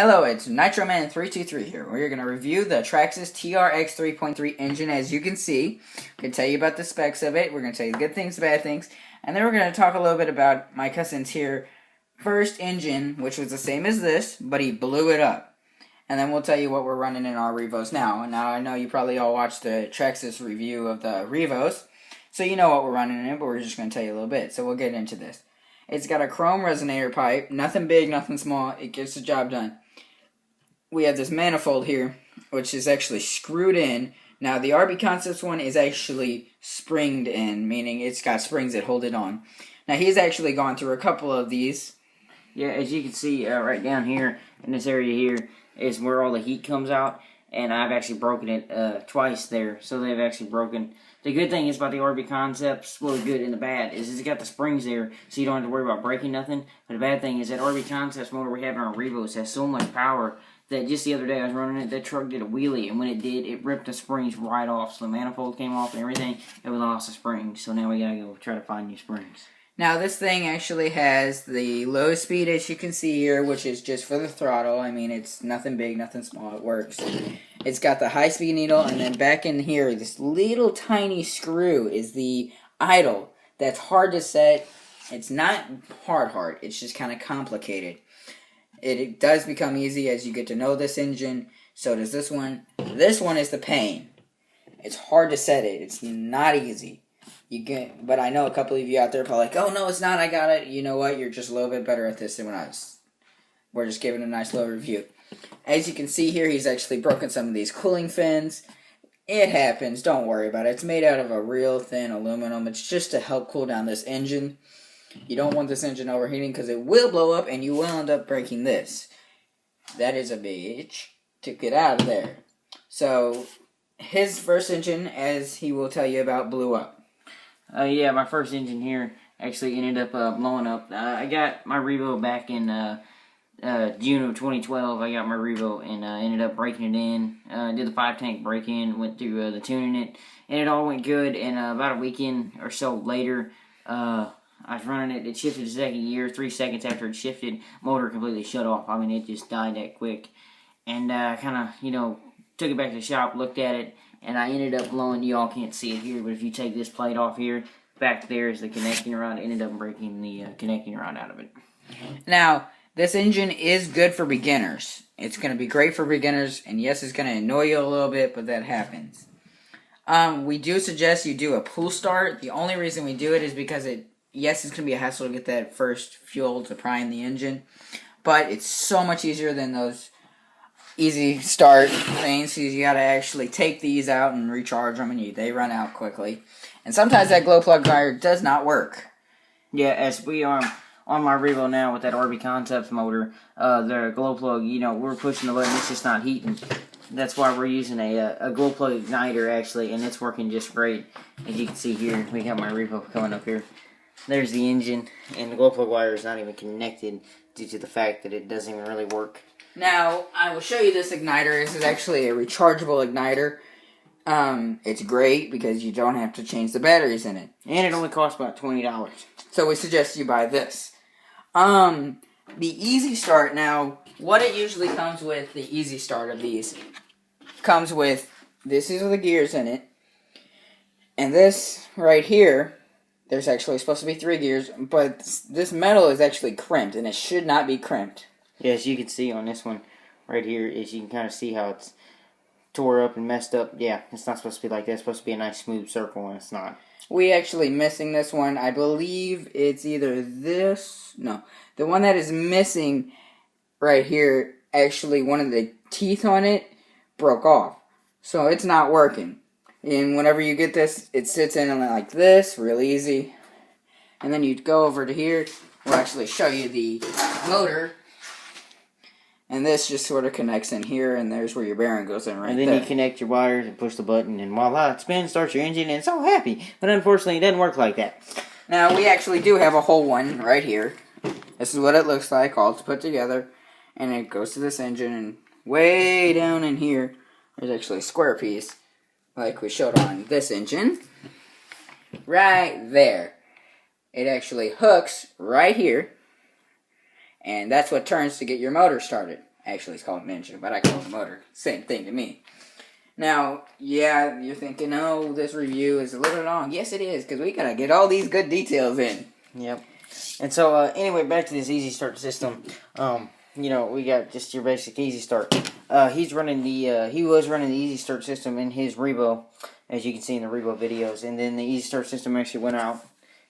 Hello, it's Nitroman323 here. We're going to review the Traxxas TRX 3.3 engine. As you can see, we're going to tell you about the specs of it. We're going to tell you good things, bad things, and then we're going to talk a little bit about my cousin's here first engine, which was the same as this, but he blew it up. And then we'll tell you what we're running in our Revos now. Now, I know you probably all watched the Traxxas review of the Revos, so you know what we're running in, but we're just going to tell you a little bit. So we'll get into this. It's got a chrome resonator pipe, nothing big, nothing small. It gets the job done. We have this manifold here, which is actually screwed in. Now, the RB Concepts one is actually springed in, meaning it's got springs that hold it on. Now, he's actually gone through a couple of these. Yeah, as you can see right down here in this area here is where all the heat comes out, and I've actually broken it twice there, so they've actually broken. The good thing is about the RB Concepts, well, the good and the bad, is it's got the springs there, so you don't have to worry about breaking nothing. But the bad thing is that RB Concepts motor we have in our Revos has so much power that just the other day I was running it, that truck did a wheelie, and when it did, it ripped the springs right off. So the manifold came off and everything, and we lost the springs. So now we gotta go try to find new springs. Now, this thing actually has the low speed, as you can see here, which is just for the throttle. I mean, it's nothing big, nothing small. It works. It's got the high-speed needle, and then back in here, this little tiny screw is the idle. That's hard to set. It's not hard. It's just kind of complicated. It does become easy as you get to know this engine. So does this one. This one is the pain. It's hard to set it. It's not easy. But I know a couple of you out there are probably like, oh, no, it's not, I got it. You know what? You're just a little bit better at this than when I was. We're just giving a nice little review. As you can see here, he's actually broken some of these cooling fins. It happens. Don't worry about it. It's made out of a real thin aluminum. It's just to help cool down this engine. You don't want this engine overheating because it will blow up and you will end up breaking this. That is a bitch to get out of there. So, his first engine, as he will tell you about, blew up. Yeah, my first engine here actually ended up blowing up. I got my Revo back in June of 2012. I got my Revo and ended up breaking it in. Did the 5-tank break-in, went through the tuning it, and it all went good. And about a weekend or so later, I was running it. It shifted the second gear. 3 seconds after it shifted, motor completely shut off. I mean, it just died that quick. And kind of, took it back to the shop, looked at it, and I ended up blowing, you all can't see it here, but if you take this plate off here, back there is the connecting rod. I ended up breaking the connecting rod out of it. Now, this engine is good for beginners. It's going to be great for beginners, and yes, it's going to annoy you a little bit, but that happens. We do suggest you do a pull start. The only reason we do it is because yes, it's going to be a hassle to get that first fuel to prime the engine, but it's so much easier than those easy start things. You got to actually take these out and recharge them, and they run out quickly. And sometimes that glow plug wire does not work. Yeah, as we are on my Revo now with that RB Concepts motor, the glow plug, we're pushing the button, it's just not heating. That's why we're using a glow plug igniter, actually, and it's working just great. As you can see here, we got my Revo coming up here. There's the engine, and the glow plug wire is not even connected due to the fact that it doesn't even really work. Now, I will show you this igniter. This is actually a rechargeable igniter. It's great because you don't have to change the batteries in it. And it only costs about $20. So we suggest you buy this. The Easy Start, now, what it usually comes with, the Easy Start of these, comes with, this is the gears in it. And this right here, there's actually supposed to be 3 gears, but this metal is actually crimped, and it should not be crimped. Yeah, as you can see on this one right here, is you can kind of see how it's tore up and messed up. Yeah, it's not supposed to be like that. It's supposed to be a nice smooth circle, and it's not. We actually missing this one. I believe it's either this. No, the one that is missing right here, actually one of the teeth on it broke off. So it's not working. And whenever you get this, it sits in like this, real easy. And then you go over to here. We'll actually show you the motor. And this just sort of connects in here, and there's where your bearing goes in right there. And then you connect your wires and push the button, and voila, it spins, starts your engine, and it's all happy. But unfortunately, it doesn't work like that. Now, we actually do have a whole one right here. This is what it looks like, all put together. And it goes to this engine, and way down in here, there's actually a square piece, like we showed on this engine. Right there. It actually hooks right here. And that's what turns to get your motor started. Actually, it's called an engine, but I call it a motor. Same thing to me. Now, yeah, you're thinking, oh, this review is a little long. Yes, it is, because we gotta get all these good details in. Yep. And so, anyway, back to this Easy Start system. We got just your basic Easy Start. He was running the Easy Start system in his Revo, as you can see in the Revo videos. And then the Easy Start system actually went out.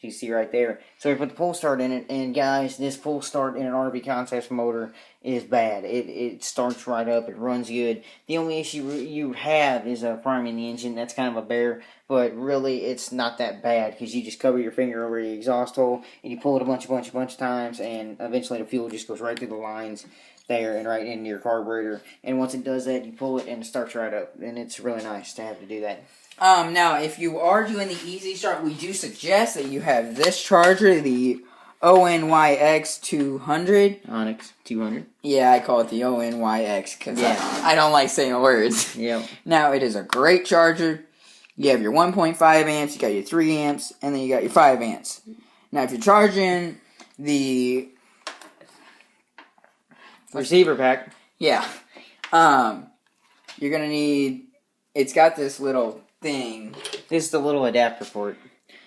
You can see right there. So we put the pull start in it, and guys, this pull start in an RB Concepts motor is bad. It starts right up, it runs good. The only issue you have is priming the engine. That's kind of a bear, but really it's not that bad because you just cover your finger over the exhaust hole and you pull it a bunch of times, and eventually the fuel just goes right through the lines there and right into your carburetor. And once it does that, you pull it and it starts right up, and it's really nice to have to do that. Now, if you are doing the Easy Start, we do suggest that you have this charger, the ONYX 200. Onyx 200. Yeah, I call it the ONYX because I don't like saying words. Yep. Now, it is a great charger. You have your 1.5 amps, you got your 3 amps, and then you got your 5 amps. Now, if you're charging the receiver pack, you're going to need, it's got this little thing. This is the little adapter port.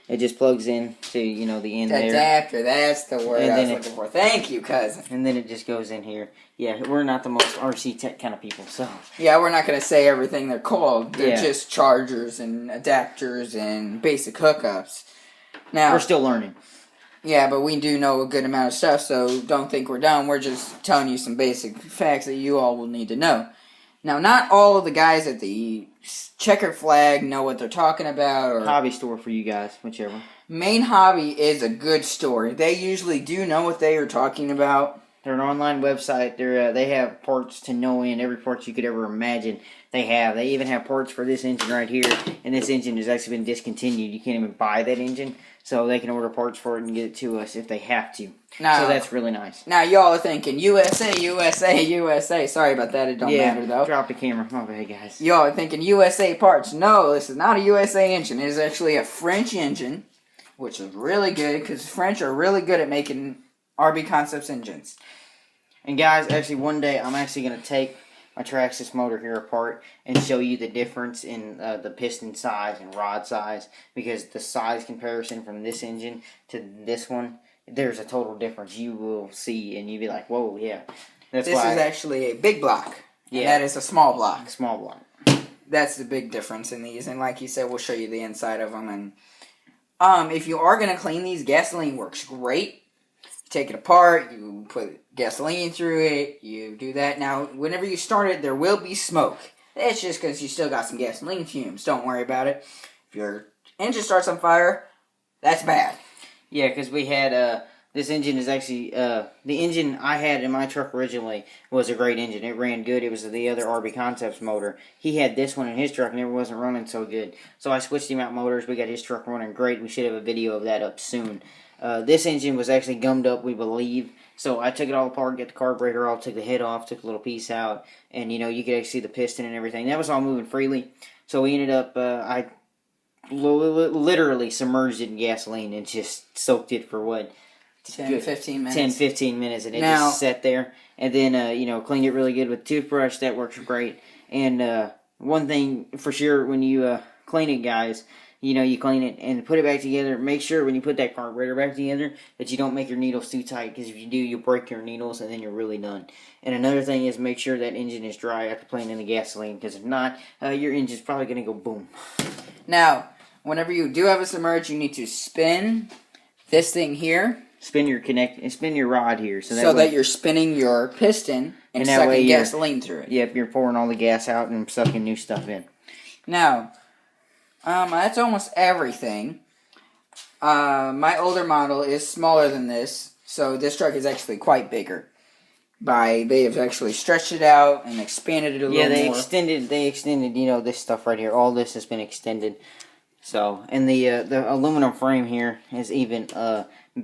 It just plugs in to, the end there. Adapter, that's the word I was looking for. Thank you, cousin. And then it just goes in here. Yeah, we're not the most RC tech kind of people, so. Yeah, we're not going to say everything they're called. They're Yeah. just chargers and adapters and basic hookups. Now, We're still learning. yeah, but we do know a good amount of stuff, so don't think we're done. We're just telling you some basic facts that you all will need to know. Now, not all of the guys at the Checker Flag know what they're talking about. Or Hobby store for you guys, whichever. Main Hobby is a good store. They usually do know what they are talking about. They're an online website. They have parts to no end. Every part you could ever imagine they have. They even have parts for this engine right here. And this engine has actually been discontinued. You can't even buy that engine. So they can order parts for it and get it to us if they have to. Now, so that's really nice. Now, y'all are thinking, USA, USA, USA. Sorry about that. It don't matter, though. Drop the camera. My bad, guys. Y'all are thinking USA parts. No, this is not a USA engine. It is actually a French engine, which is really good because French are really good at making RB Concepts engines. And guys, actually one day I'm actually going to take my Traxxas motor here apart and show you the difference in the piston size and rod size, because the size comparison from this engine to this one, there's a total difference you will see, and you'll be like, whoa, yeah. This is actually a big block. Yeah. And that is a small block. Small block. That's the big difference in these. And like you said, we'll show you the inside of them. And if you are going to clean these, gasoline works great. You take it apart, you put gasoline through it, you do that. Now, whenever you start it, there will be smoke. It's just because you still got some gasoline fumes. Don't worry about it. If your engine starts on fire, that's bad. Yeah, because we had, this engine is actually, the engine I had in my truck originally was a great engine. It ran good. It was the other RB Concepts motor. He had this one in his truck and it wasn't running so good. So I switched him out motors. We got his truck running great. We should have a video of that up soon. This engine was actually gummed up, we believe. So I took it all apart, got the carburetor off, took the head off, took a little piece out, and you could actually see the piston and everything. That was all moving freely. So we ended up, I literally submerged it in gasoline and just soaked it for what? 10, 15 minutes. 10, 15 minutes, and it just sat there. And then, cleaned it really good with a toothbrush. That works great. And one thing for sure, when you clean it, guys, you clean it and put it back together. Make sure when you put that carburetor back together that you don't make your needles too tight, because if you do, you'll break your needles and then you're really done. And another thing is make sure that engine is dry after putting in the gasoline, because if not, your engine's probably going to go boom. Now, whenever you do have a submerge, you need to spin this thing here. Spin your rod here, so that you're spinning your piston and sucking gasoline through it. Yep, you're pouring all the gas out and sucking new stuff in. Now, that's almost everything. My older model is smaller than this, so this truck is actually quite bigger. They have actually stretched it out and expanded it a little more. Yeah, they extended, this stuff right here. All this has been extended. So, and the aluminum frame here is even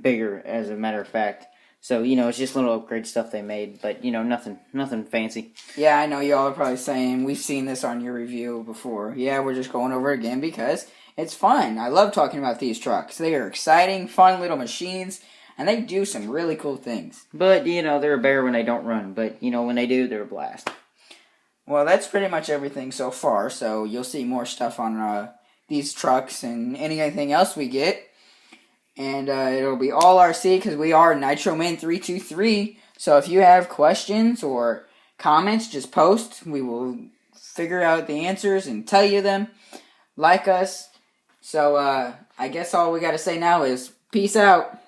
bigger, as a matter of fact. So, it's just little upgrade stuff they made, but, nothing fancy. Yeah, I know y'all are probably saying, we've seen this on your review before. Yeah, we're just going over it again because it's fun. I love talking about these trucks. They are exciting, fun little machines. and they do some really cool things. But, they're a bear when they don't run. But, when they do, they're a blast. Well, that's pretty much everything so far, so you'll see more stuff on these trucks and anything else we get. And it'll be all RC because we are NitroMan323. So if you have questions or comments, just post. We will figure out the answers and tell you them. Like us. So I guess all we got to say now is peace out.